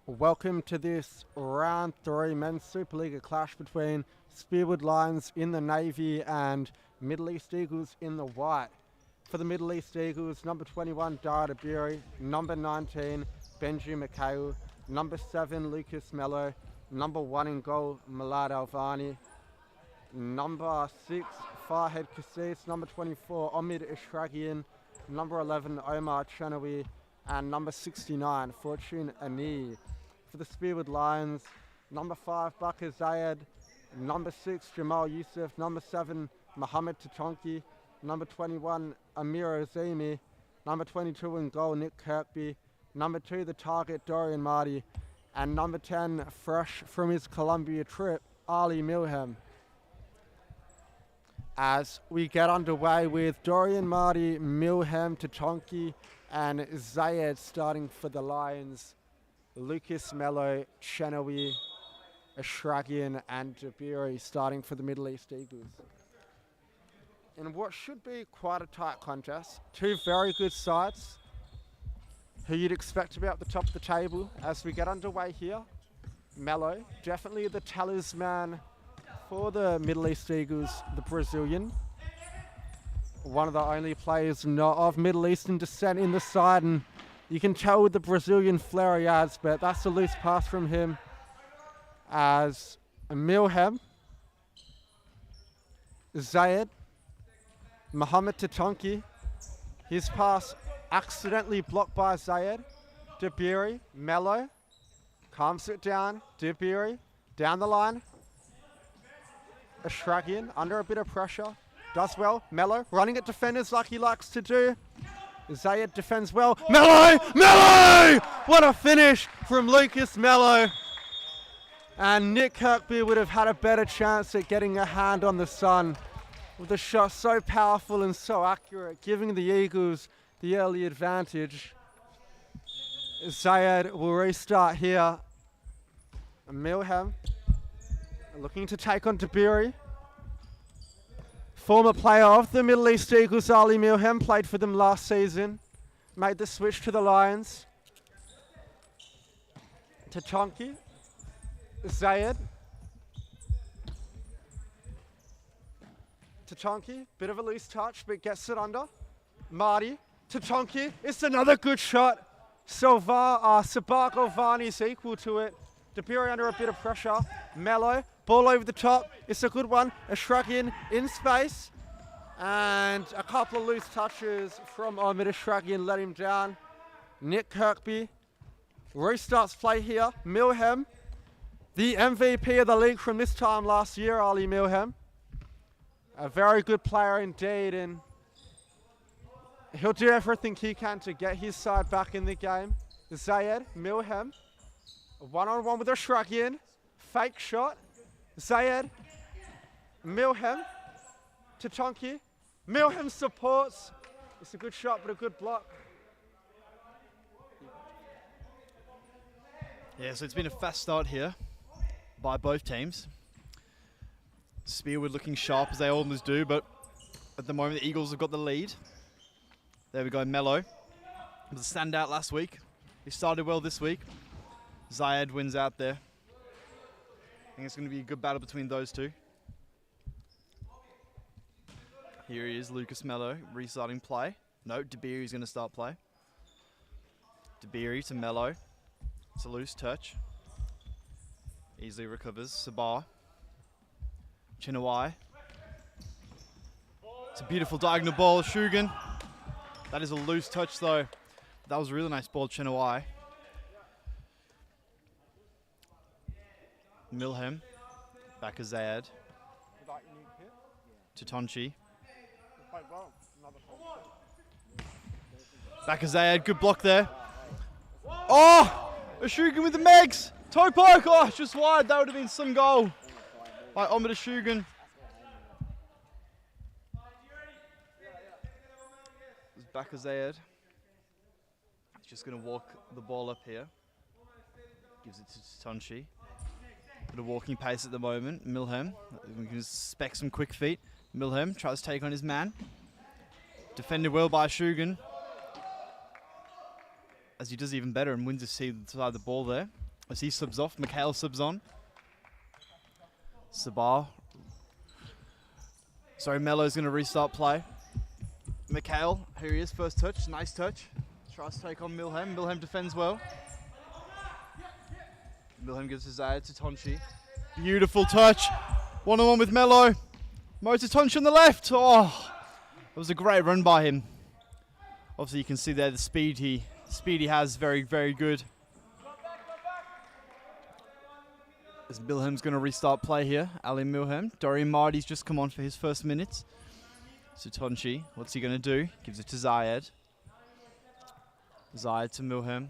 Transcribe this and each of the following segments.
Welcome to this round 3 men's Super-Liga clash between Spearwood Lions in the navy and Middle East Eagles in the white. For the Middle East Eagles, number 21, Dara Dabiri, number 19, Benji Mikhail, number 7, Lucas Mello, number 1 in goal, Milad Alvani, number 6, Farhed Kassis, number 24, Omid Ishragian, number 11, Omar Chenawi, and number 69, Fortune Ani. For the Spearwood Lions, number 5, Bakr Zayed, number 6, Jamal Youssef, number 7, Mohamed Tatonki, number 21, Amir Azimi, number 22 in goal, Nick Kirkby, number 2, the target, Dorian Marty, and number 10, fresh from his Colombia trip, Ali Milham. As we get underway with Dorian Marty, Milham, Tatonki, and Zayed starting for the Lions, Lucas Mello, Chenawi, Ashragian, and Dabiri starting for the Middle East Eagles. In what should be quite a tight contest, two very good sides who you'd expect to be at the top of the table as we get underway here. Mello, definitely the talisman for the Middle East Eagles, the Brazilian. One of the only players not of Middle Eastern descent in the side, and you can tell with the Brazilian flair he has, but that's a loose pass from him. As Milham, Zayed, Mohamed Tatonki, his pass accidentally blocked by Zayed. Dabiri, Mello, calms it down. Dabiri, down the line. Ashragian, under a bit of pressure, does well. Mello, running at defenders like he likes to do. Zayed defends well. Mello! Mello! What a finish from Lucas Mello. And Nick Kirkby would have had a better chance at getting a hand on the sun with a shot so powerful and so accurate, giving the Eagles the early advantage. Zayed will restart here. Milham looking to take on Dabiri. Former player of the Middle East Eagles, Ali Milham, played for them last season. Made the switch to the Lions. Tatonki. Zayed. Tatonki, bit of a loose touch, but gets it under. Marty. Tatonki, it's another good shot. Sabak Ovani's equal to it. Dabiri under a bit of pressure. Mello, ball over the top. It's a good one. Ashragian in space. And a couple of loose touches from Omid Ashragian let him down. Nick Kirkby restarts play here. Milham, the MVP of the league from this time last year, Ali Milham. A very good player indeed, and he'll do everything he can to get his side back in the game. Zayed, Milham, one-on-one with Ashragian. Fake shot. Zayed, Milham, Tatonki. Milham supports. It's a good shot, but a good block. Yeah, so it's been a fast start here by both teams. Spearwood looking sharp as they always do, but at the moment the Eagles have got the lead. There we go, Mello. Was a standout last week. He started well this week. Zayed wins out there. I think it's going to be a good battle between those two. Here he is, Lucas Mello, restarting play. No, Dabiri's going to start play. Dabiri to Mello. It's a loose touch. Easily recovers. Sabah. Chinawai. It's a beautiful diagonal ball, Shugan. That is a loose touch though. That was a really nice ball, Chinawai. Milham. Back to Zayed. Tatonchi. Back to Zayed. Good block there. Oh! Ashugan with the Megs! Toe poke! Oh, just wide. That would have been some goal by Omid Ashugan. Back to Zayed. He's just going to walk the ball up here. Gives it to Tatonchi. Bit of walking pace at the moment. Milham, we can expect some quick feet. Milham tries to take on his man. Defended well by Shugan. As he does even better and wins his side of the ball there. As he subs off, Mikhail subs on. Sabar. Sorry, Melo's going to restart play. Mikhail, here he is, first touch, nice touch. Tries to take on Milhem. Milhem defends well. Milhem gives his eye to Tonchi. Beautiful touch. One-on-one with Melo. Mo to Tonchi on the left. Oh, it was a great run by him. Obviously, you can see there the speed he has, very, very good. As Milhem's going to restart play here. Ali Milhem. Dorian Marty's just come on for his first minutes. So Tonchi, what's he going to do? Gives it to Zayed. Zayed to Milhem.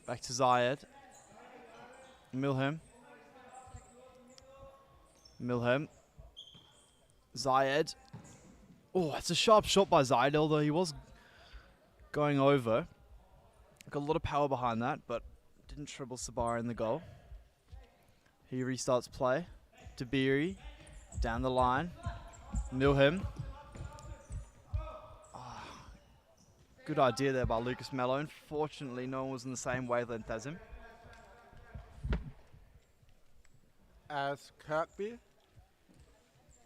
Back to Zayed. Milhem. Milhem. Zayed. Oh, it's a sharp shot by Zayed, although he was going over. Got a lot of power behind that, but didn't treble Sabara in the goal. He restarts play. Dabiri. Down the line. Milhem. Good idea there by Lucas Melo. Unfortunately, no one was in the same wavelength as him. As Kirkby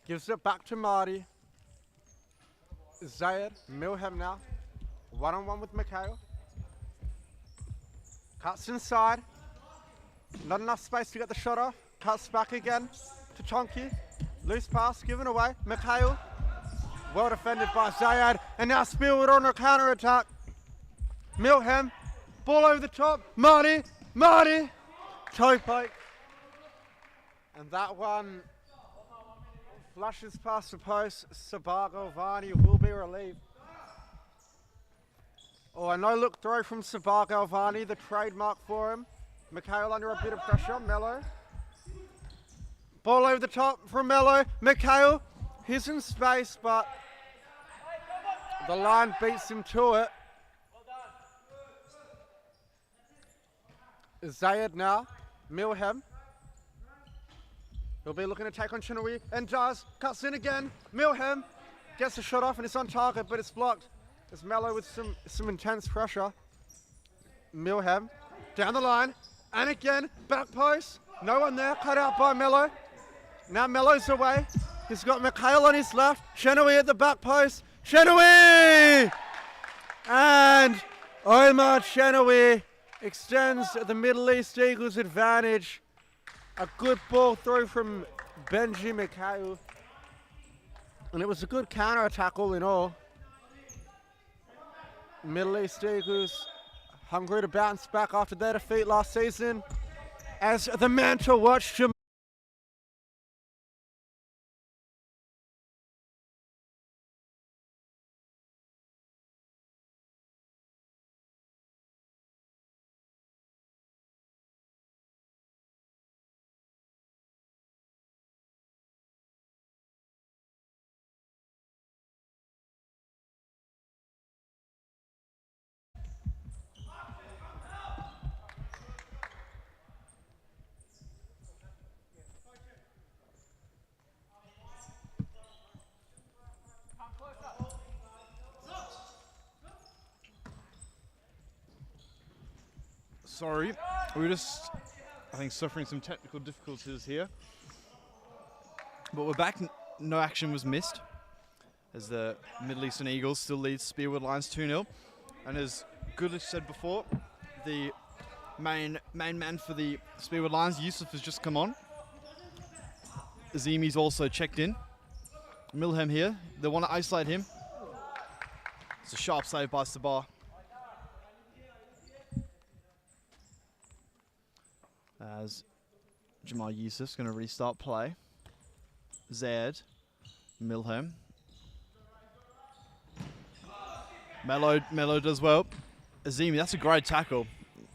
gives it back to Marty. Zayed, Milhem now. One-on-one with Mikhail. Cuts inside. Not enough space to get the shot off. Cuts back again to Tonki. Loose pass given away. Mikhail. Well defended by Zayed. And now Spearwood on a counter-attack. Milhem. Ball over the top. Marty. Toe poke. And that one flushes past the post. Sabago Varney will be relieved. Oh, a no-look throw from Sabago Varney, the trademark for him. Mikhail under a bit of pressure. Melo. Ball over the top from Melo. Mikhail. He's in space, but the line beats him to it. Zayed now. Milhem. He'll be looking to take on Chinoui, and does. Cuts in again. Milhem gets the shot off, and it's on target, but it's blocked. It's Melo with some intense pressure. Milhem down the line, and again, back post. No one there, cut out by Melo. Now Melo's away. He's got Mikhail on his left. Chinoui at the back post. Chinoui! And Omar Chinoui extends the Middle East Eagles advantage. A good ball through from Benji Mikhail. And it was a good counter-attack all in all. Middle East Eagles hungry to bounce back after their defeat last season. As the man to watch, Sorry, we were just, I think, suffering some technical difficulties here. But we're back. No action was missed, as the Middle Eastern Eagles still lead Spearwood Lions 2-0. And as Goodlich said before, the main man for the Spearwood Lions, Yusuf, has just come on. Azimi's also checked in. Milhem here, they want to isolate him. It's a sharp save by Sabar. As Jamal Yusuf's going to restart play. Zed, Milhem. Melo does well. Azimi, that's a great tackle.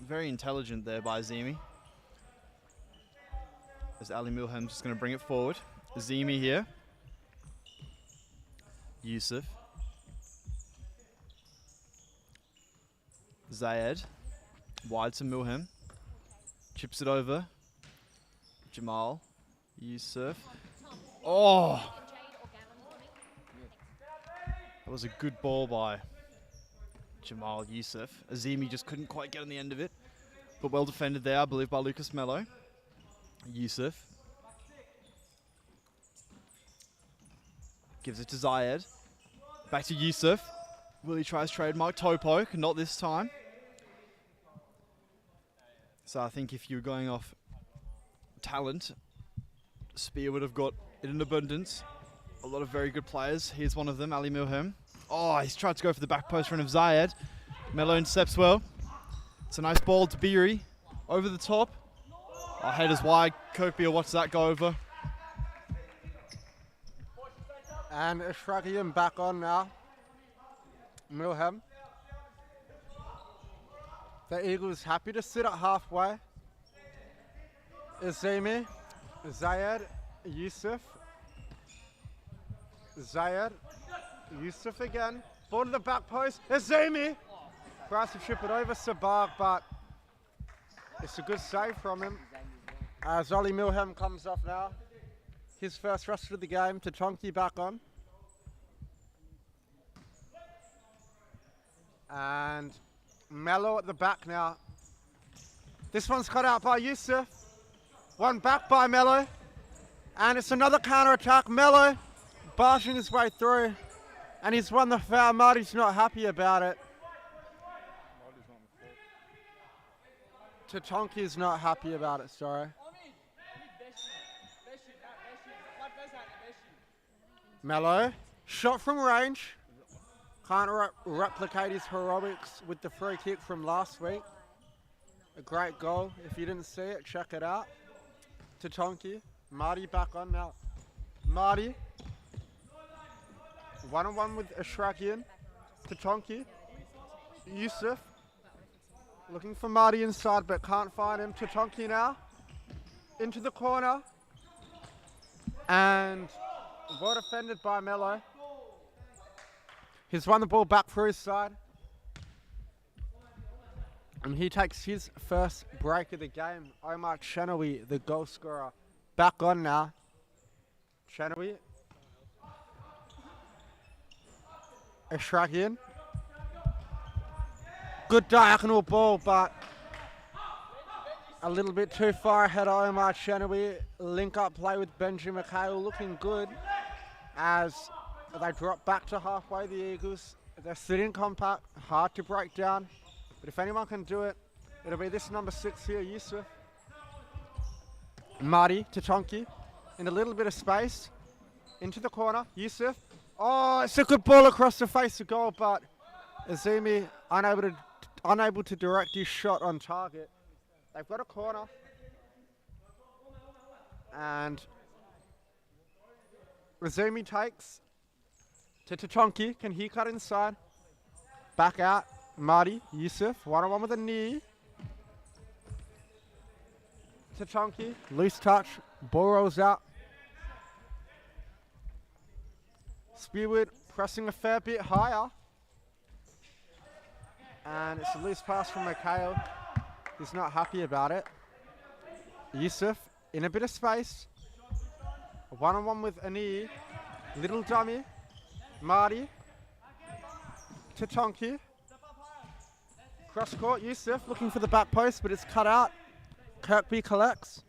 Very intelligent there by Azimi. As Ali Milhem's just going to bring it forward. Azimi here. Yusuf. Zayed. Wide to Milhem. Chips it over. Jamal. Yusuf. Oh! That was a good ball by Jamal Yusuf. Azimi just couldn't quite get on the end of it. But well defended there, I believe, by Lucas Mello. Yusuf. Gives it to Zayed. Back to Yusuf. Willie tries trademark toe poke, not this time. So I think if you're going off talent, Spear would have got it in abundance. A lot of very good players. Here's one of them, Ali Milham. Oh, he's tried to go for the back post run of Zayed. Mello intercepts well. It's a nice ball to Beery. Over the top. Oh, headers wide. Kirkby will watch that go over. And Ashrakian back on now. Milham. The Eagles happy to sit at halfway. Azimi, Zayed, Yusuf. Zayed, Yusuf again. Ball to the back post. Azimi. Tries to chip it over Sabag, but it's a good save from him. As Ollie Milham comes off now. His first rush of the game to Chonky back on. And Mello at the back now. This one's cut out by Yusuf. One back by Mello. And it's another counter attack. Mello barging his way through. And he's won the foul. Marty's not happy about it. Tatonki's not happy about it, sorry. Mello, shot from range. Can't replicate his heroics with the free kick from last week. A great goal. If you didn't see it, check it out. Tatonki, Marty back on now. Marty, one-on-one with Ashrakian. Tatonki, Yusuf, looking for Marty inside but can't find him. Tatonki now, into the corner. And well defended by Mello. He's won the ball back for his side. And he takes his first break of the game. Omar Chenawi, the goal scorer, back on now. Chenawi. Ashrakian. Good diagonal ball, but a little bit too far ahead of Omar Chenawi. Link up play with Benji McHale looking good as they drop back to halfway, the Eagles. They're sitting compact, hard to break down. But if anyone can do it, it'll be this number 6 here, Yusuf. Marty to Tonki in a little bit of space. Into the corner, Yusuf. Oh, it's a good ball across the face of goal, but Azimi unable to direct his shot on target. They've got a corner. And Azimi takes to Tatonki. Can he cut inside? Back out. Marty, Yusuf, one-on-one with a knee. Tatonki, loose touch. Ball rolls out. Spearwood pressing a fair bit higher. And it's a loose pass from McHale. He's not happy about it. Yusuf in a bit of space. One-on-one with Ani. Little dummy. Marty. Tatonki. Cross court, Yusuf looking for the back post, but it's cut out. Kirkby collects.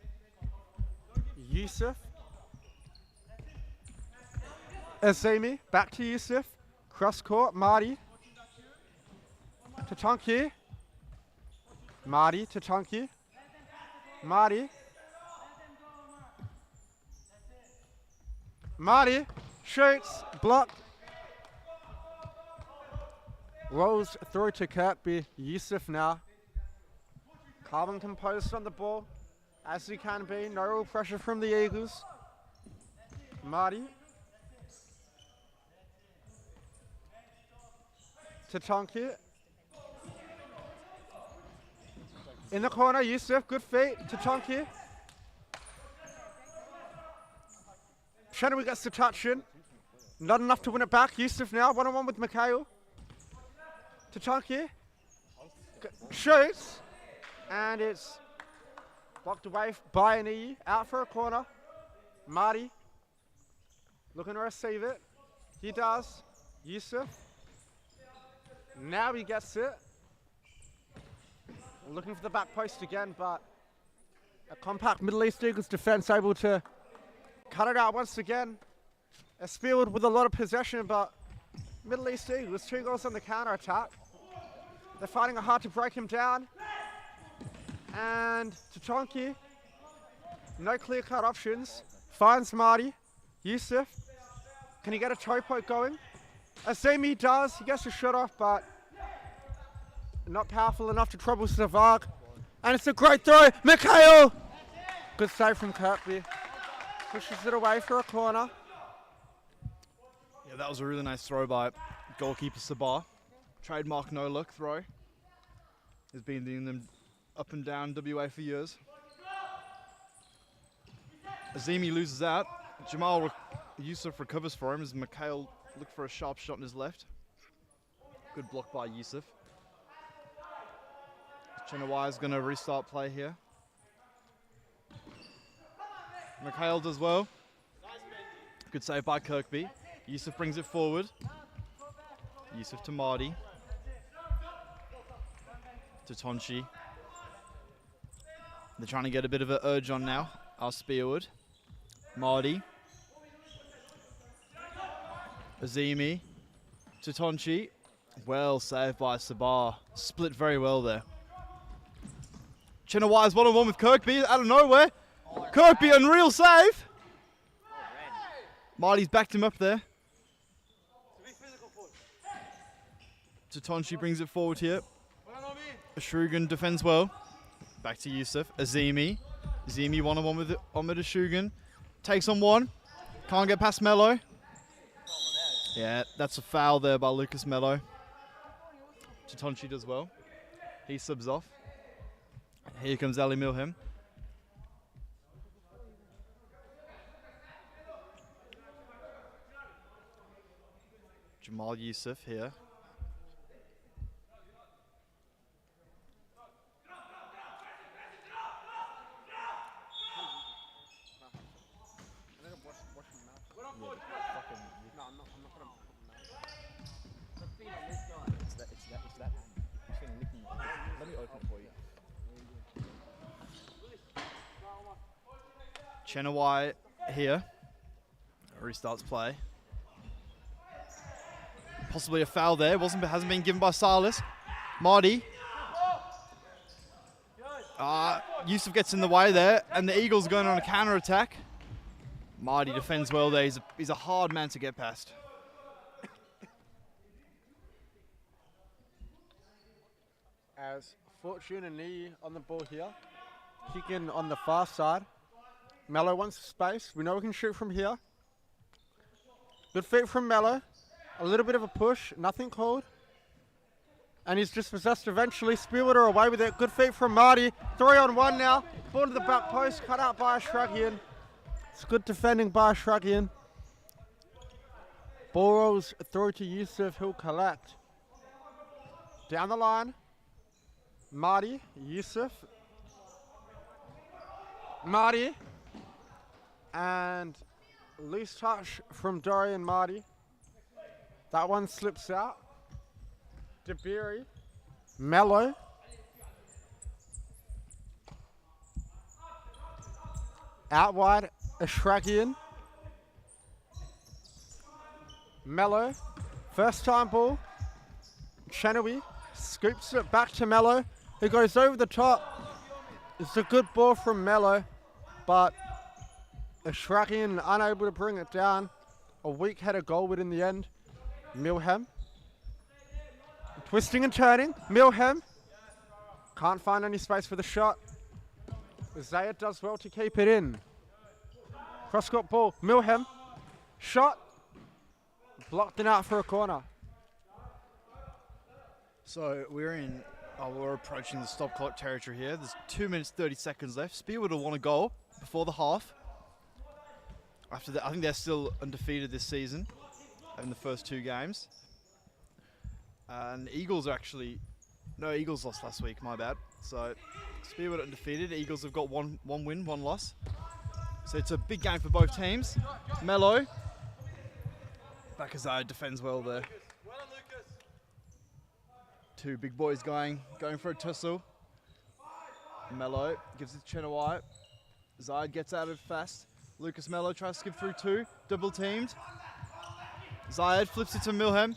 Yusuf. Azimi, back to Yusuf. Cross court, Marty. Tatonki. Marty, Tatonki. Marty. Marty shoots, blocked. Rolls through to Kirkby. Yusuf now. Calm and composed on the ball, as he can be. No real pressure from the Eagles. Marty. Tatonki. In the corner, Yusuf, good feet. Tatonki. Chenawi gets the touch in. Not enough to win it back. Yusuf now, one-on-one with McHale. Tatonki. Shoots. And it's blocked away by an E. Out for a corner. Marty. Looking to receive it. He does. Yusuf. Now he gets it. Looking for the back post again, but a compact Middle East Eagles defense able to cut it out once again. A Spearwood with a lot of possession, but Middle East Eagles 2 goals on the counter attack. They're finding it hard to break him down. And Tatonki, no clear-cut options. Finds Marty. Yusuf, can he get a toe poke going? Azimi does. He gets a shot off, but not powerful enough to trouble Savag. And it's a great throw. Mikhail! Good save from Kirkby. Pushes it away for a corner. Yeah, that was a really nice throw by goalkeeper Sabah. Trademark no-look throw. He's been doing them up and down WA for years. Azimi loses out. Jamal Yusuf recovers for him as Mikhail looked for a sharp shot in his left. Good block by Yusuf. Chenawai is going to restart play here. Mikhail does well. Good save by Kirkby. Yusuf brings it forward. Yusuf to Marty. To Tonchi. They're trying to get a bit of an urge on now. Our Spearwood. Marty. Azimi. To Tonchi. Well saved by Sabah. Split very well there. Chenawai is 1-on-1 with Kirkby out of nowhere. Kirkby, unreal save. Marty's backed him up there. Tatonchi brings it forward here. Ashugan defends well. Back to Yusuf. Azimi. Azimi 1-on-1 with Ahmed Ashugan. Takes on one. Can't get past Mello. Yeah, that's a foul there by Lucas Mello. Tatonchi does well. He subs off. Here comes Ali Milham. Jamal Yusuf here. Chenawai here. Restarts play. Possibly a foul there. Hasn't been given by Salas. Marty. Yusuf gets in the way there, and the Eagles are going on a counter attack. Marty defends well there. He's a hard man to get past. As Fortune and Knee on the ball here. Kicking on the far side. Mello wants space. We know we can shoot from here. Good feet from Mello. A little bit of a push. Nothing called. And he's dispossessed eventually. Spearwood are away with it. Good feet from Marty. 3-on-1 now. Ball to the back post. Cut out by Ashragian. It's good defending by Ashragian. Ball rolls through to Yusuf. He'll collect. Down the line. Marty. Yusuf. Marty. And loose touch from Dorian Marty. That one slips out. Debiri. Mello. Out wide, Ashragian. Mello. First time ball. Chenawi scoops it back to Mello, who goes over the top. It's a good ball from Mello, but Ashragian unable to bring it down. A weak header goal in the end. Milham. Twisting and turning. Milham. Can't find any space for the shot. Zayed does well to keep it in. Cross-court ball. Milham. Shot. Blocked it out for a corner. So we're approaching the stop clock territory here. There's 2 minutes 30 seconds left. Spearwood will want a goal before the half. After that, I think they're still undefeated this season in the first 2 games. And Eagles are actually... No, Eagles lost last week, my bad. So Spearwood are undefeated. Eagles have got one win, 1 loss. So it's a big game for both teams. Mello. Bakazai defends well there. 2 big boys going for a tussle. Mello gives it to Chenawai. Zayed gets out of it fast. Lucas Mello tries to skip through two. Double teamed. Zayed flips it to Milham.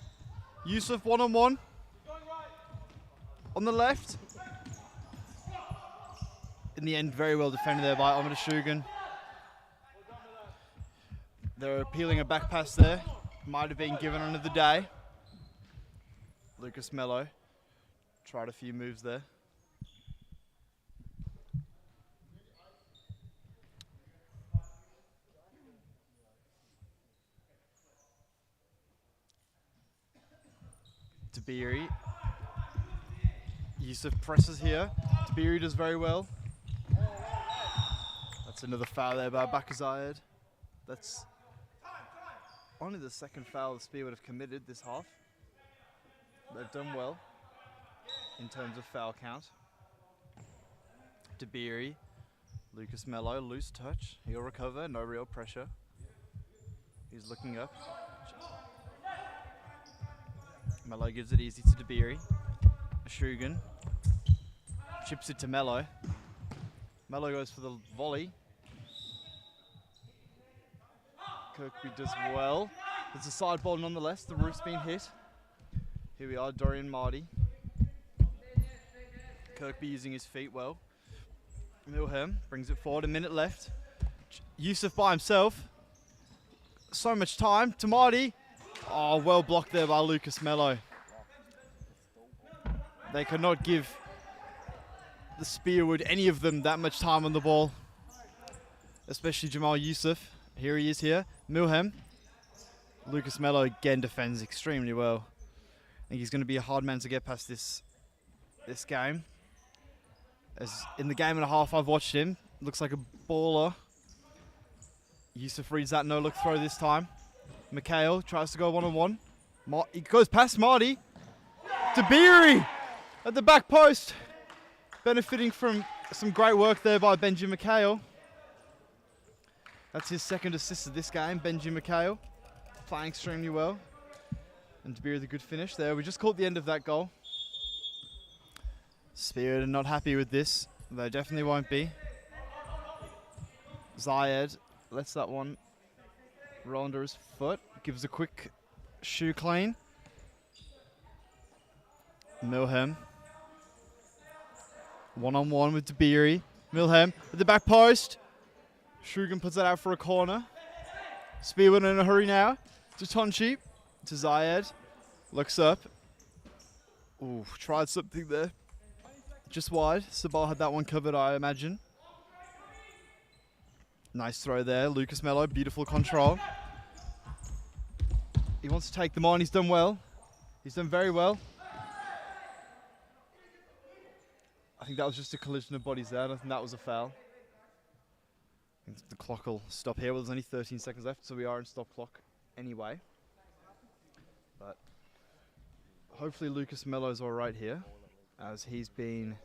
Yusuf one-on-one. On the left. In the end, very well defended there by Omid Shugan. They're appealing a back pass there. Might have been given under the day. Lucas Mello tried a few moves there. Dabiri. Yusuf presses here. Dabiri does very well. That's another foul there by Bakazayed. That's only the second foul the Spearwood have committed this half. They've done well in terms of foul count. Dabiri, Lucas Mello, loose touch. He'll recover, no real pressure. He's looking up. Mello gives it easy to Dabiri. Shugan chips it to Mello. Mello goes for the volley. Kirkby does well. There's a side ball nonetheless. The roof's been hit. Here we are, Dorian Marty. Kirkby using his feet well. Milham brings it forward, a minute left. Yusuf by himself. So much time to Marty. Oh, well blocked there by Lucas Mello. They could not give the Spearwood, any of them, that much time on the ball. Especially Jamal Yusuf. Here he is here. Milham. Lucas Mello again defends extremely well. I think he's going to be a hard man to get past this game. As in the game and a half I've watched him, looks like a baller. Yusuf reads that no-look throw this time. Mikhail tries to go one-on-one. He goes past Marty. Dabiri at the back post. Benefiting from some great work there by Benji Mikhail. That's his second assist of this game, Benji Mikhail. Playing extremely well. And Dabiri with a good finish there. We just caught the end of that goal. Spearwood are not happy with this. They definitely won't be. Zayed lets that one roll under his foot. Gives a quick shoe clean. Milham. One-on-one with Dabiri. Milham at the back post. Shugan puts it out for a corner. Spearwood in a hurry now. To Tonchi. To Zayed. Looks up. Ooh, tried something there. Just wide. Sabal had that one covered, I imagine. Nice throw there. Lucas Mello, beautiful control. He wants to take them on. He's done well. He's done very well. I think that was just a collision of bodies there. I don't think that was a foul. I think the clock will stop here. Well, there's only 13 seconds left, so we are in stop clock anyway. But hopefully Lucas Mello's all right here, as he's been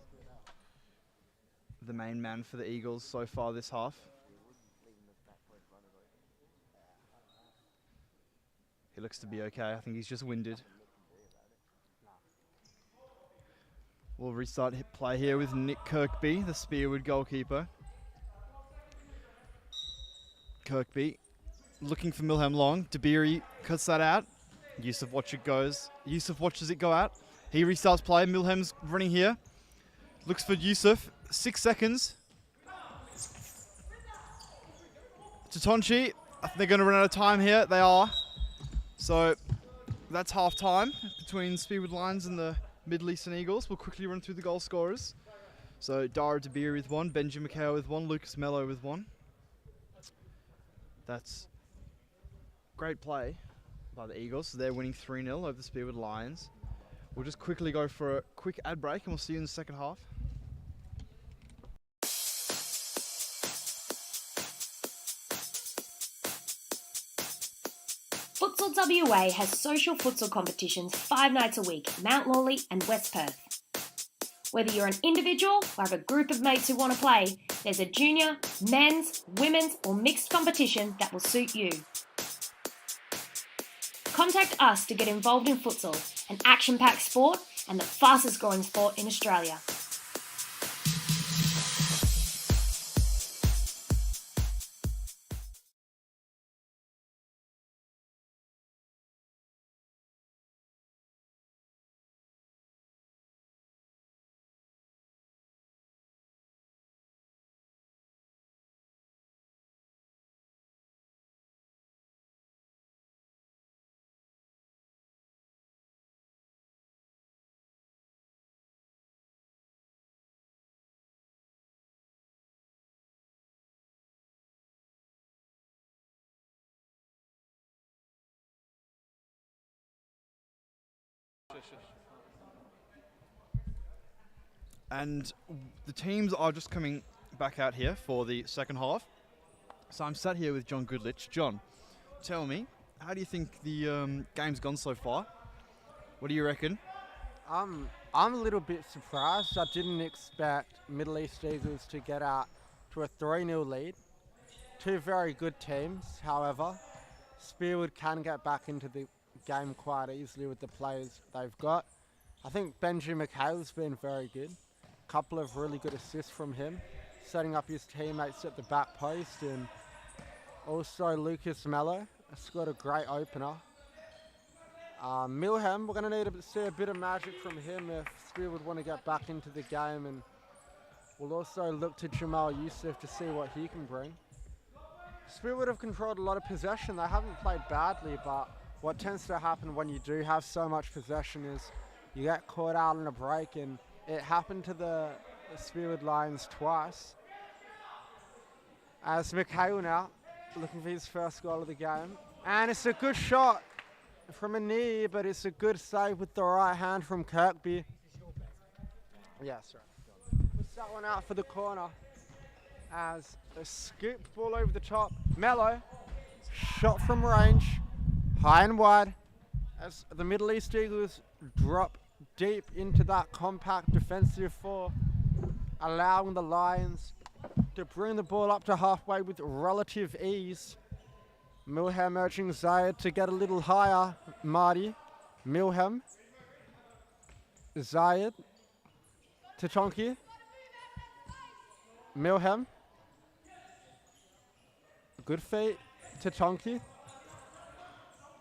the main man for the Eagles so far this half. He looks to be okay. I think he's just winded. We'll restart play here with Nick Kirkby, the Spearwood goalkeeper. Kirkby looking for Milham long. Dabiri cuts that out. Yusuf watches it go out. He restarts play. Milham's running here. Looks for Yusuf. 6 seconds. To Tonchi. I think they're going to run out of time here. They are. So that's half time between Spearwood Lions and the Middle Eastern Eagles. We'll quickly run through the goal scorers. So Dara Dabiri with 1, Benji Mikhail with 1, Lucas Mello with 1. That's great play by the Eagles. So they're winning 3-0 over the Spearwood Lions. We'll just quickly go for a quick ad break and we'll see you in the second half. Futsal WA has social futsal competitions 5 nights a week at Mount Lawley and West Perth. Whether you're an individual or have a group of mates who want to play, there's a junior, men's, women's or mixed competition that will suit you. Contact us to get involved in futsal, an action-packed sport and the fastest growing sport in Australia. And the teams are just coming back out here for the second half. So I'm sat here with John Goodlich. John, tell me, how do you think the game's gone so far? What do you reckon? I'm a little bit surprised. I didn't expect Middle East Eagles to get out to a 3-0 lead. Two very good teams, however. Spearwood can get back into the game quite easily with the players they've got. I think Benji McHale's been very good. A couple of really good assists from him, setting up his teammates at the back post, and also Lucas Mello has got a great opener. Milham, we're going to need to see a bit of magic from him if Spearwood want to get back into the game, and we'll also look to Jamal Youssef to see what he can bring. Spearwood have controlled a lot of possession. They haven't played badly, but what tends to happen when you do have so much possession is you get caught out in a break, and it happened to the Spearwood Lions twice. As Mikhail now looking for his first goal of the game, and it's a good shot from a knee, but it's a good save with the right hand from Kirkby. Yes, right. Puts that one out for the corner as a scoop ball over the top. Mello, shot from range, high and wide, as the Middle East Eagles drop deep into that compact defensive four, allowing the Lions to bring the ball up to halfway with relative ease. Milham urging Zayed to get a little higher. Marty, Milham, Zayed, Tatonki, Milham, good feet, Tatonki,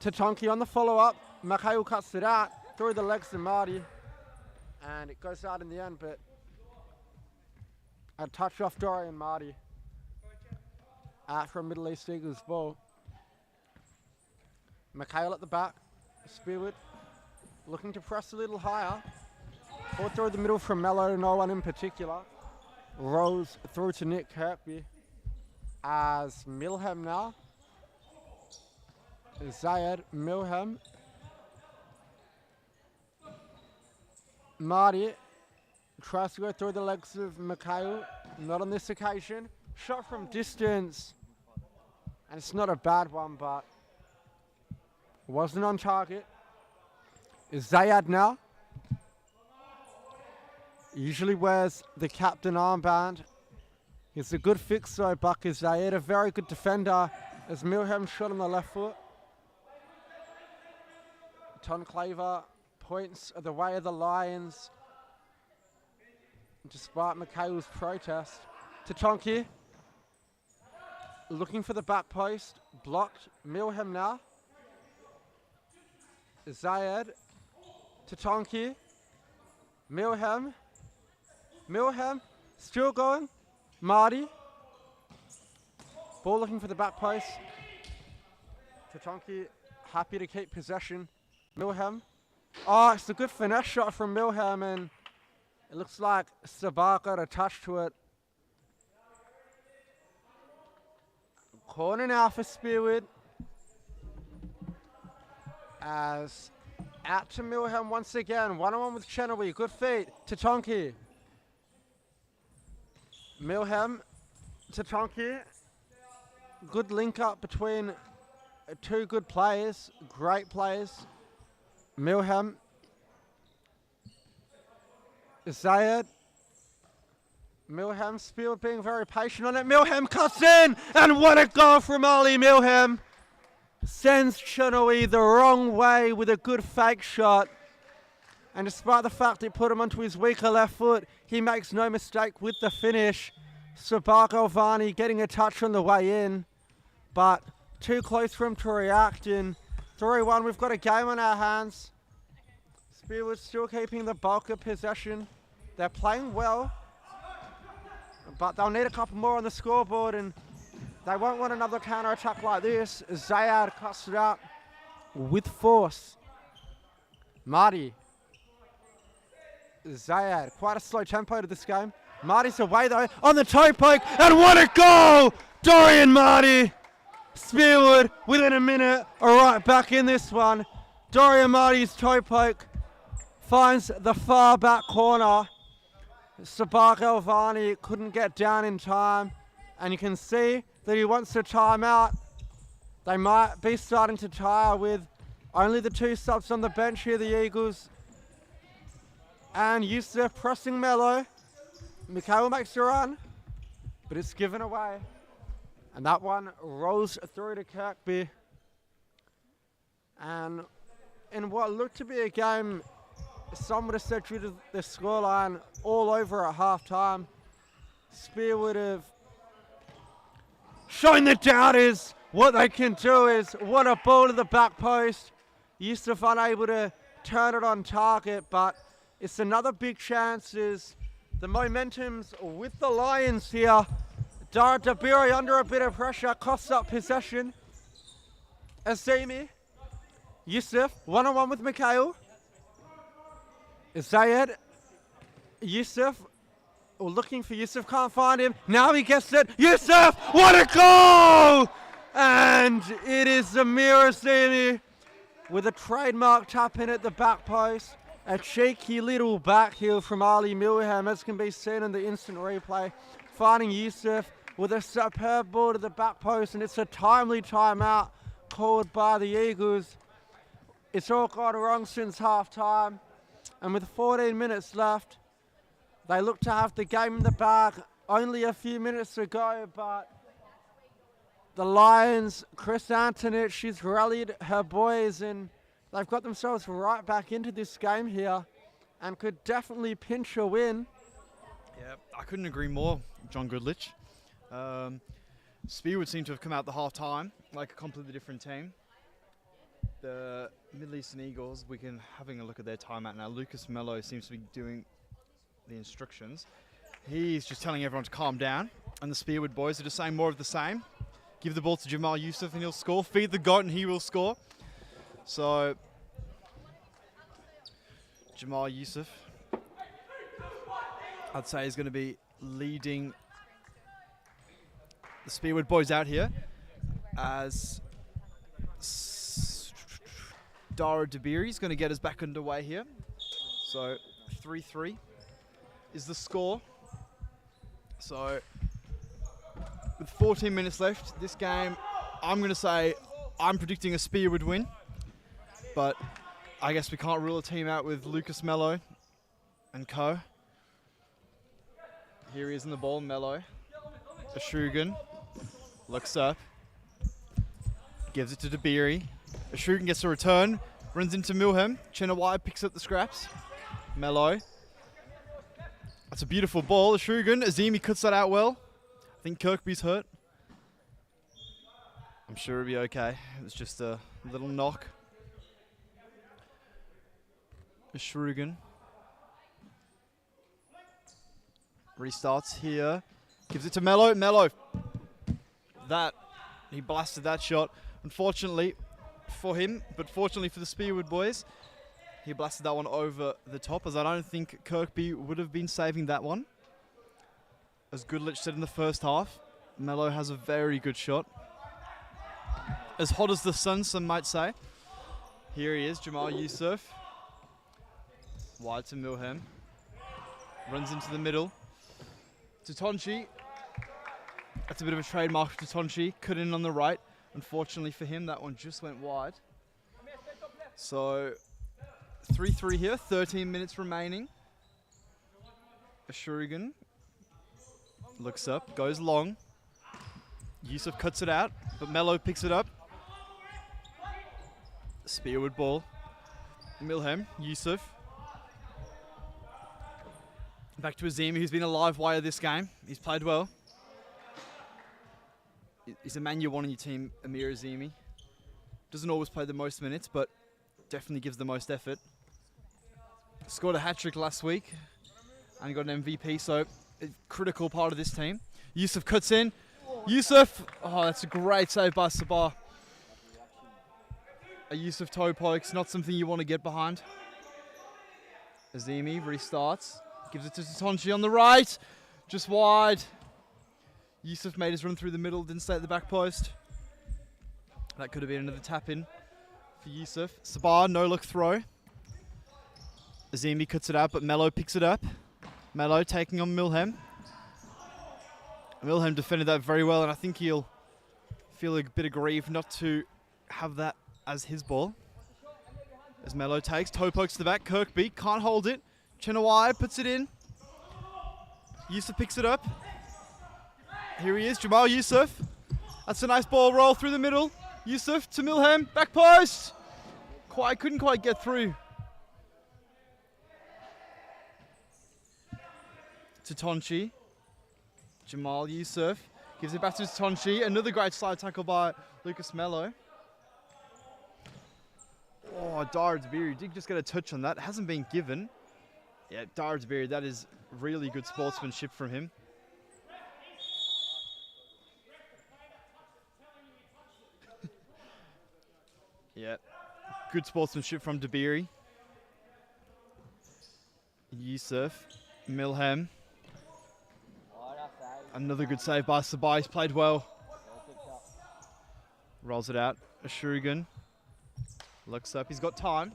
Tatonki on the follow-up. Mikhail cuts it out through the legs to Marty, and it goes out in the end, but a touch off Dorian Marty out from Middle East Eagles ball. Mikhail at the back, Spearwood looking to press a little higher. Ball through the middle from Mello, no one in particular. Rolls through to Nick Kirkby as Milham now. Zayed, Milham. Marty tries to go through the legs of Mikhail, not on this occasion. Shot from distance, and it's not a bad one, but wasn't on target. Is Zayed now. Usually wears the captain armband. He's a good fix though, Buck is Zayed, a very good defender as Milham shot on the left foot. Ton Claver points the way of the Lions, despite Mikhail's protest. Tatonki looking for the back post, blocked. Milham now. Zayed, Tatonki, Milham, still going. Marty, ball looking for the back post. Tatonki happy to keep possession. Milham, oh, it's a good finesse shot from Milham, and it looks like Sabah got a touch to it. Corner now for Spearwood. As out to Milham once again, one-on-one with Chenoweth, good feet, Tatonki. Milham, Tatonki, good link up between two good players, great players. Milham, Zayed, Milham, Spearwood being very patient on it. Milham cuts in, and what a goal from Ali Milham. Sends Chenoweth the wrong way with a good fake shot. And despite the fact it put him onto his weaker left foot, he makes no mistake with the finish. Sabah Galvani getting a touch on the way in, but too close for him to react. In 3-1, we've got a game on our hands. Spearwood still keeping the bulk of possession. They're playing well, but they'll need a couple more on the scoreboard, and they won't want another counter-attack like this. Zayed cuts it out with force. Marty. Zayed, quite a slow tempo to this game. Marty's away though, on the toe poke, and what a goal! Dorian Marty! Spearwood, within a minute, are right back in this one. Dorian Marty's toe poke finds the far back corner. Sabah Galvani couldn't get down in time, and you can see that he wants a timeout. They might be starting to tire with only the 2 subs on the bench here, the Eagles. And Yusuf pressing Mello. Mikhail makes a run, but it's given away. And that one rolls through to Kirkby. And in what looked to be a game, some would have said due to the scoreline all over at half-time, Spear would have shown the doubters what they can do. Is what a ball to the back post. Yusuf unable to turn it on target, but it's another big chance. Is the momentum's with the Lions here. Dara Dabiri under a bit of pressure, costs up possession. Azimi, Yusuf, one-on-one with Mikhail. Zayed, Yusuf, looking for Yusuf, can't find him. Now he gets it. Yusuf, what a goal! And it is Zamir Azimi with a trademark tap in at the back post. A cheeky little back heel from Ali Milham, as can be seen in the instant replay. Finding Yusuf with a superb ball to the back post, and it's a timely timeout called by the Eagles. It's all gone wrong since half-time, and with 14 minutes left, they look to have the game in the bag. Only a few minutes to go, but the Lions, Chris Antonich, she's rallied her boys, and they've got themselves right back into this game here and could definitely pinch a win. Yeah, I couldn't agree more, John Goodlich. Spearwood seemed to have come out the half-time like a completely different team. The Middle Eastern Eagles, having a look at their timeout now. Lucas Mello seems to be doing the instructions. He's just telling everyone to calm down, and the Spearwood boys are just saying more of the same. Give the ball to Jamal Yusuf and he'll score. Feed the goat and he will score. So, Jamal Yusuf, I'd say, is going to be leading the Spearwood boys out here, as Dara Dabiri is going to get us back underway here. So 3-3 is the score. So with 14 minutes left, this game, I'm going to say I'm predicting a Spearwood win. But I guess we can't rule a team out with Lucas Mello and co. Here he is in the ball, Mello. Ashugan looks up, gives it to Dabiri. Ashugan gets a return, runs into Milham. Chenawai picks up the scraps. Mello. That's a beautiful ball. Ashugan, Azimi cuts that out well. I think Kirkby's hurt. I'm sure he'll be okay. It was just a little knock. Ashugan restarts here. Gives it to Mello. Mello. He blasted that shot. Unfortunately for him, but fortunately for the Spearwood boys, he blasted that one over the top, as I don't think Kirkby would have been saving that one. As Goodlich said in the first half, Mello has a very good shot. As hot as the sun, some might say. Here he is, Jamal Yusuf. Wide to Milham. Runs into the middle. To Tonchi. That's a bit of a trademark for Tonchi. Cut in on the right. Unfortunately for him, that one just went wide. So 3-3 here, 13 minutes remaining. Ashurigan looks up, goes long. Yusuf cuts it out, but Mello picks it up. Spearwood ball. Milham, Yusuf. Back to Azimi, who's been a live wire this game. He's played well. He's a man you want on your team, Amir Azimi. Doesn't always play the most minutes, but definitely gives the most effort. Scored a hat-trick last week and got an MVP, so a critical part of this team. Yusuf cuts in. Yusuf! Oh, that's a great save by Sabah. A Yusuf toe poke's not something you want to get behind. Azimi restarts. Gives it to Tonchi on the right. Just wide. Yusuf made his run through the middle, didn't stay at the back post. That could have been another tap in for Yusuf. Sabah, no look throw. Azimi cuts it out, but Mello picks it up. Mello taking on Milhem. Milhem defended that very well, and I think he'll feel a bit aggrieved not to have that as his ball. As Mello takes, toe pokes to the back. Kirkby can't hold it. Chenawai puts it in. Yusuf picks it up. Here he is, Jamal Yusuf. That's a nice ball roll through the middle. Yusuf to Milhem, back post. Couldn't quite get through. To Tonchi. Jamal Yusuf gives it back to Tonchi. Another great slide tackle by Lucas Mello. Oh, Dara Dabiri did just get a touch on that. Hasn't been given. Yeah, Dara Dabiri, that is really good sportsmanship from him. Yeah, good sportsmanship from Dabiri. Yusuf, Milhem. Another good save by Sabai. He's played well. Rolls it out. Ashurigan looks up. He's got time.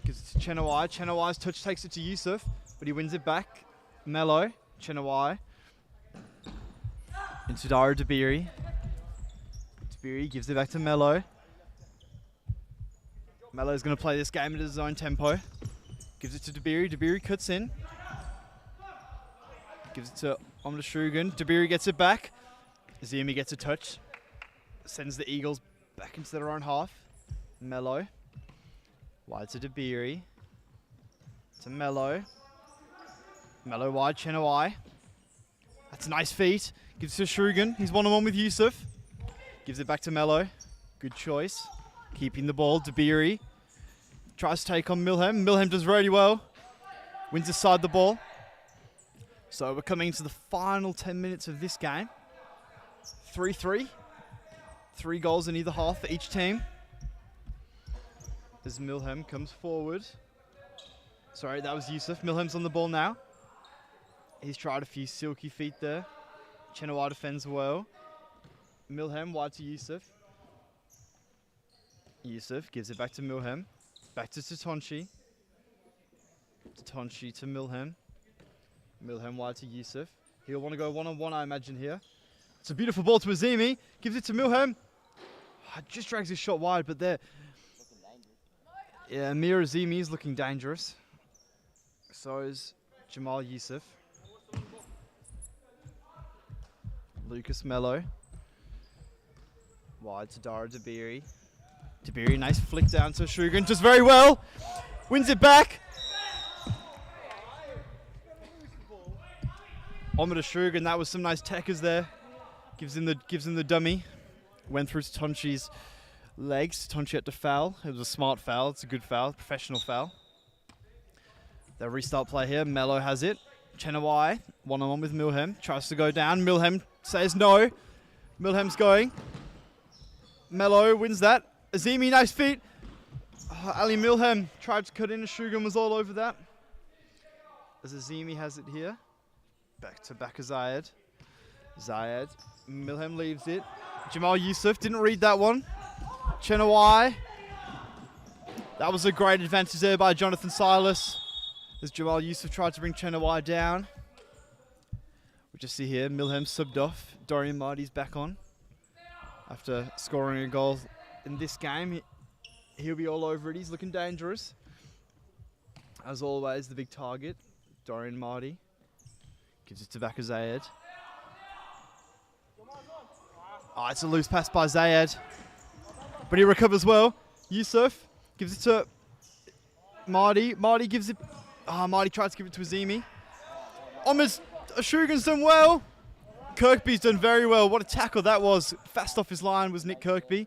Gives it to Chenawai. Chenawai's touch takes it to Yusuf, but he wins it back. Mello, Chenawai. Into Dara Dabiri. Dabiri gives it back to Mello. Mello's going to play this game at his own tempo. Gives it to Dabiri. Dabiri cuts in. Gives it to Omdashugan. Dabiri gets it back. Azimi gets a touch. Sends the Eagles back into their own half. Mello. Wide to Dabiri. To Mello. Mello wide. Chenawai. That's a nice feat. Gives it to Shrugan. He's one-on-one with Yusuf. Gives it back to Mello. Good choice. Keeping the ball. Dabiri tries to take on Milhem. Milhem does really well. Wins aside the ball. So we're coming into the final 10 minutes of this game. 3-3. 3 goals in either half for each team. As Milhem comes forward. Sorry, that was Yusuf. Milhem's on the ball now. He's tried a few silky feet there. Chenawai defends well. Milhem wide to Yusuf. Yusuf gives it back to Milhem. Back to Tonchi. Tonchi to Milhem. Milhem wide to Yusuf. He'll want to go one-on-one, I imagine, here. It's a beautiful ball to Azimi. Gives it to Milhem. Just drags his shot wide, but there. Yeah, Amir Azimi is looking dangerous. So is Jamal Yusuf. Lucas Mello. Wide to Dara Dabiri. Dabiri, nice flick down to Shugan. Just very well. Wins it back. Omida Shugan, that was some nice techers there. Gives him the dummy. Went through Tonchi's legs. Tonchi had to foul. It was a smart foul. It's a good foul. Professional foul. The restart play here. Mello has it. Chenawai, one-on-one with Milhem. Tries to go down. Milhem says no. Milhem's going. Mello wins that. Azimi, nice feet. Ali Milhem tried to cut in. Shugan was all over that. As Azimi has it here. Back to Zayed. Zayed. Milhem leaves it. Jamal Yusuf didn't read that one. Chenawai. That was a great advantage there by Jonathan Silas. As Jamal Yusuf tried to bring Chenawai down. We just see here, Milhem subbed off. Dorian Marty's back on. After scoring a goal in this game, he'll be all over it. He's looking dangerous. As always, the big target, Dorian Marty. Gives it to Zayed. Oh, it's a loose pass by Zayed. But he recovers well. Yusuf gives it to Marty. Marty gives it... Marty tries to give it to Azimi. Shugan's done well. Kirkby's done very well. What a tackle that was. Fast off his line was Nick Kirkby.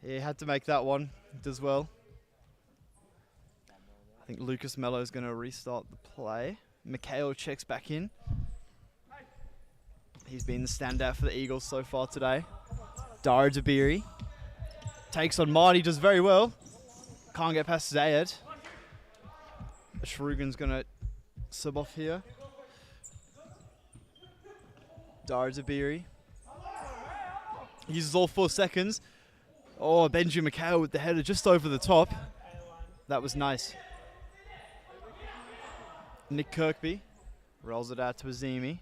He had to make that one. He does well. I think Lucas Mello is going to restart the play. Mikhail checks back in. He's been the standout for the Eagles so far today. Dara Dabiri takes on Marty, does very well. Can't get past Zayed. Shrugan's going to sub off here. Dara Dabiri uses all 4 seconds. Oh, Benji Mikhail with the header just over the top. That was nice. Nick Kirkby rolls it out to Azimi.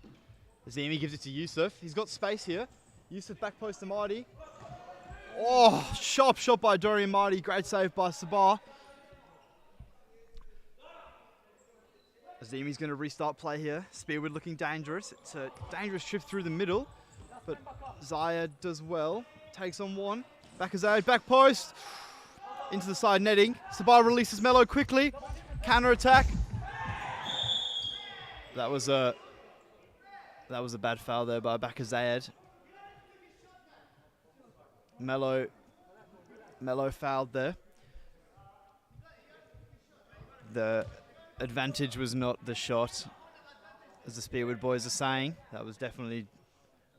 Azimi gives it to Yusuf. He's got space here. Yusuf back post to Marty. Oh, sharp shot by Dorian Marty. Great save by Sabah. Azimi's going to restart play here. Spearwood looking dangerous. It's a dangerous trip through the middle, but Zayed does well. Takes on one. Back of Zayed, back post. Into the side netting. Sabah releases Mello quickly. Counter attack. That was a bad foul there by Bakar Zayed. Mello fouled there. The advantage was not the shot, as the Spearwood boys are saying. That was definitely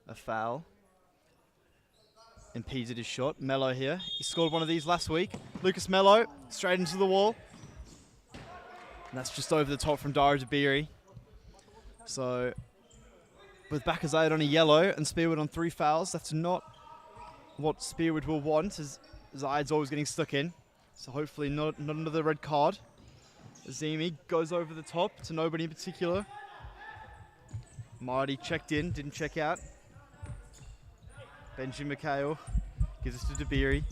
a foul. Impeded his shot. Mello here. He scored one of these last week. Lucas Mello straight into the wall. And that's just over the top from Dara Dabiri. So, with Bakar Zayed on a yellow and Spearwood on 3 fouls, that's not what Spearwood will want, as Zayed's always getting stuck in. So hopefully not another red card. Azimi goes over the top to nobody in particular. Marty checked in, didn't check out. Benji Mikhail gives it to Dabiri.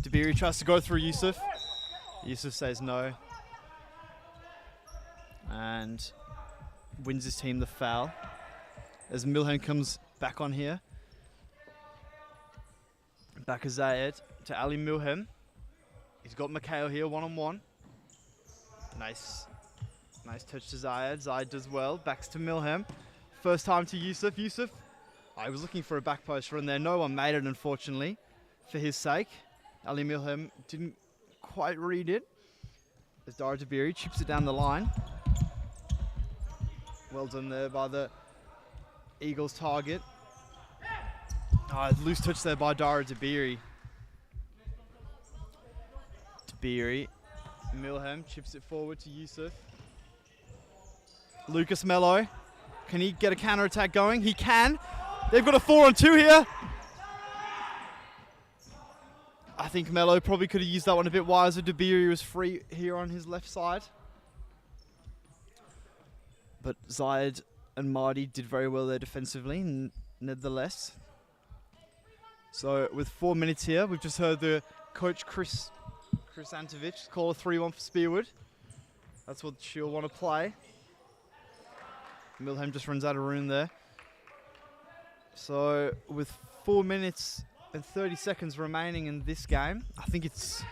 Dabiri tries to go through Yusuf. Yusuf says no. And wins his team the foul. As Milhan comes back on here. Bakar Zayed to Ali Milhem. He's got Mikhail here, one-on-one. Nice touch to Zayed. Zayed does well. Backs to Milhem. First time to Yusuf. Yusuf, I was looking for a back post run there. No one made it, unfortunately, for his sake. Ali Milhem didn't quite read it. As Dara Dabiri chips it down the line. Well done there by the Eagles target. Loose touch there by Dara Dabiri. Dabiri. Milhem chips it forward to Yusuf. Lucas Mello. Can he get a counter attack going? He can. They've got a 4-on-2 here. I think Mello probably could have used that one a bit wiser. Dabiri was free here on his left side. But Zayed and Marty did very well there defensively, nevertheless. So with 4 minutes here, we've just heard the coach Chris Antovic call a 3-1 for Spearwood. That's what she'll want to play. Milhem just runs out of room there. So with 4 minutes and 30 seconds remaining in this game, I think it's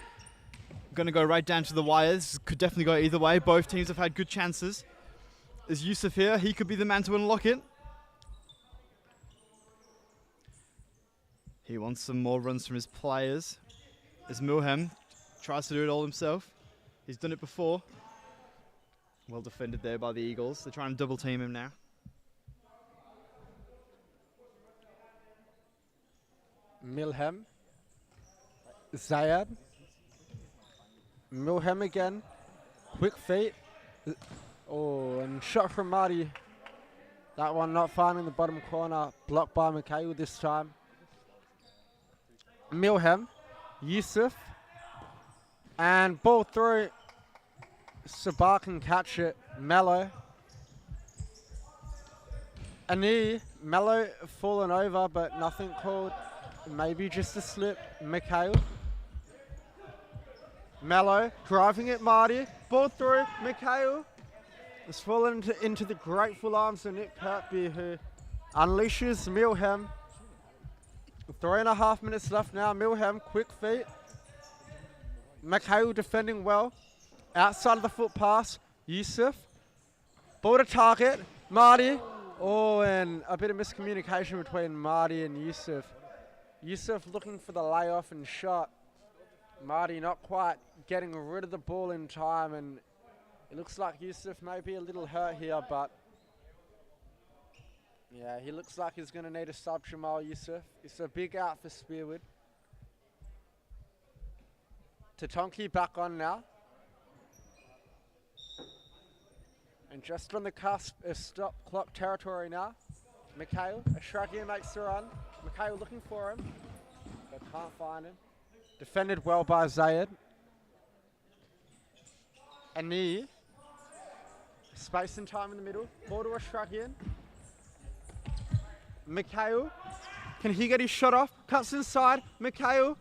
going to go right down to the wire. This could definitely go either way. Both teams have had good chances. There's Yusuf here. He could be the man to unlock it. He wants some more runs from his players. As Milhem tries to do it all himself. He's done it before. Well defended there by the Eagles. They're trying to double team him now. Milhem. Zayed. Milhem again. Quick feet. Oh, and shot from Marty. That one not finding the bottom corner. Blocked by Mikhail this time. Milhem. Yusuf. And ball through. Sabah can catch it. Mello. Ani. Mello fallen over, but nothing called. Maybe just a slip. Mikhail. Mello driving it, Marty. Ball through. Mikhail. It's fallen into the grateful arms of Nick Kirkby, who unleashes Milhem. 3.5 minutes left now. Milhem, quick feet. Mikhail defending well. Outside of the foot pass. Yusuf. Ball to target. Marty. Oh, and a bit of miscommunication between Marty and Yusuf. Yusuf looking for the layoff and shot. Marty not quite getting rid of the ball in time, and it looks like Yusuf may be a little hurt here, but yeah, he looks like he's going to need a sub. Jamal Yusuf. It's a big out for Spearwood. Tatonki back on now. And just on the cusp of stop clock territory now. Mikhail, Ashraki makes the run. Mikhail looking for him, but can't find him. Defended well by Zayed. Ani. Space and time in the middle. Ball to a Australian. Mikhail. Can he get his shot off? Cuts inside. Mikhail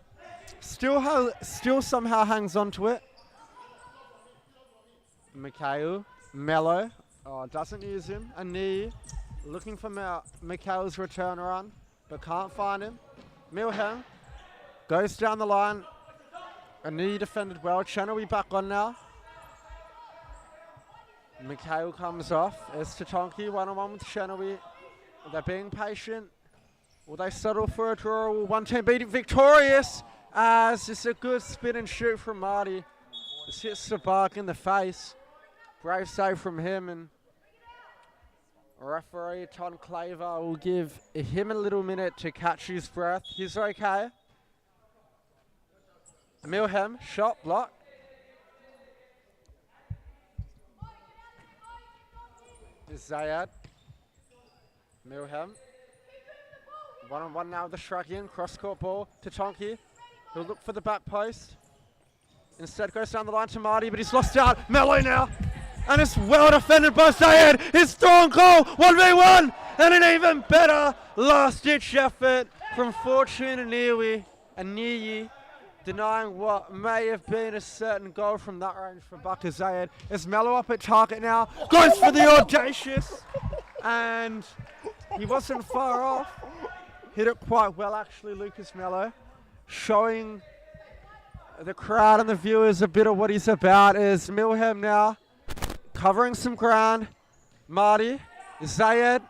still somehow hangs on to it. Mikhail. Mello. Oh, doesn't use him. A knee. Looking for Mikhail's return run, but can't find him. Milham goes down the line. A knee defended well. Chenoweth back on now. Mikhail comes off. It's Tatonki one-on-one with Chenoweth. They're being patient. Will they settle for a draw? Will one team beat it victorious? As it's a good spin and shoot from Marty. This hits the bark in the face. Brave save from him, and referee Ton Claver will give him a little minute to catch his breath. He's okay. Milham, shot block. Zayed. Milham. One-on-one now with the Shrugian. Cross-court ball to Tonki. He'll look for the back post. Instead goes down the line to Marty, but he's lost out. Mello now. And it's well defended by Zayed. His strong goal, 1v1. And an even better last-ditch effort from Fortune Aniyi, denying what may have been a certain goal from that range for Bakar Zayed. Is Mello up at target now? Goes for the audacious. And he wasn't far off. Hit it quite well, actually, Lucas Mello. Showing the crowd and the viewers a bit of what he's about. Is Milham now covering some ground. Marty, Zayed,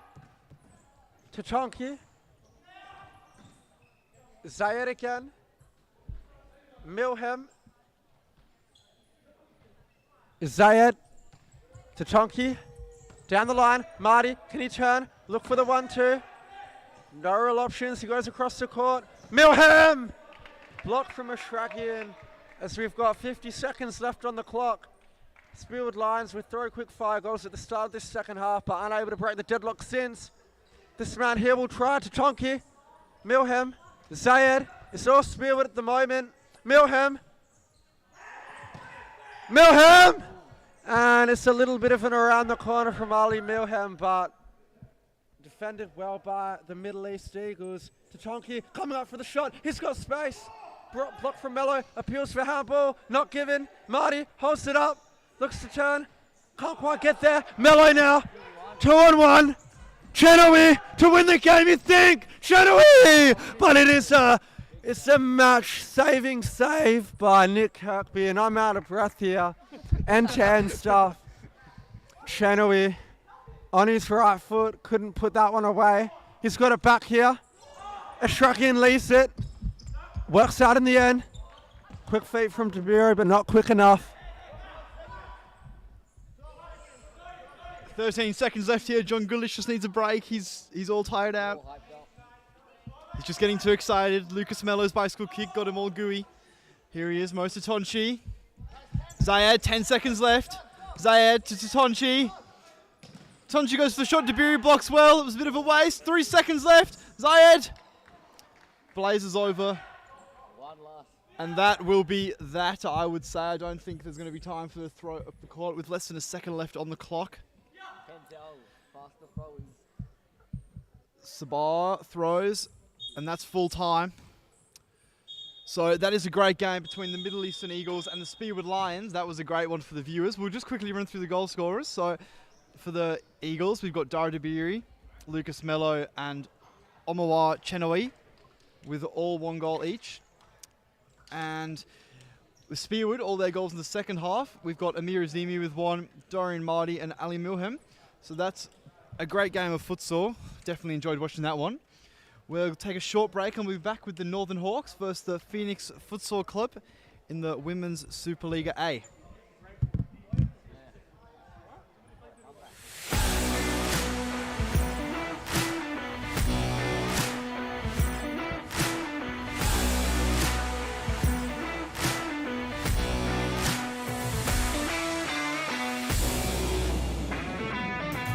Tatonki. Zayed again. Milham. Zayed, Tatonki. Down the line, Marty, can he turn? Look for the 1-2. No real options, he goes across the court. Milham! Blocked from Ashrakian as we've got 50 seconds left on the clock. Spearwood Lions with 3 quick fire goals at the start of this second half, but unable to break the deadlock since. This man here will try to Tonki. Milham, Zayed, it's all Spearwood at the moment. Milham! And it's a little bit of an around the corner from Ali Milham, but defended well by the Middle East Eagles. Tatonki coming up for the shot. He's got space. Block from Mello. Appeals for handball. Not given. Marty holds it up. Looks to turn. Can't quite get there. Mello now. 2-on-1. Chenoweth to win the game, you think? Chenoweth! But it's a match-saving save by Nick Kirkby, and I'm out of breath here. End-to-end stuff. Chenoweth on his right foot, couldn't put that one away. He's got it back here. Ashrakian leaves it. Works out in the end. Quick feet from Tabiro, but not quick enough. 13 seconds left here. John Gullish just needs a break. He's all tired out. He's just getting too excited. Lucas Mello's bicycle kick got him all gooey. Here he is, Mosa Tonchi. Zayed, 10 seconds left. Zayed to Tonchi. Tonchi goes for the shot. Dabiri blocks well. It was a bit of a waste. 3 seconds left. Zayed blazes over. And that will be that, I would say. I don't think there's going to be time for the throw up the court with less than a second left on the clock. Sabah throws, and that's full time. So that is a great game between the Middle Eastern Eagles and the Spearwood Lions. That was a great one for the viewers. We'll just quickly run through the goal scorers. So for the Eagles, we've got Dara Dabiri, Lucas Mello, and Omawa Chenoweth with all 1 goal each. And with Spearwood, all their goals in the second half. We've got Amir Azimi with 1, Dorian Marty, and Ali Milham. So that's a great game of futsal. Definitely enjoyed watching that one. We'll take a short break and we'll be back with the Northern Hawks versus the Phoenix Futsal Club in the Women's Supa-Liga A.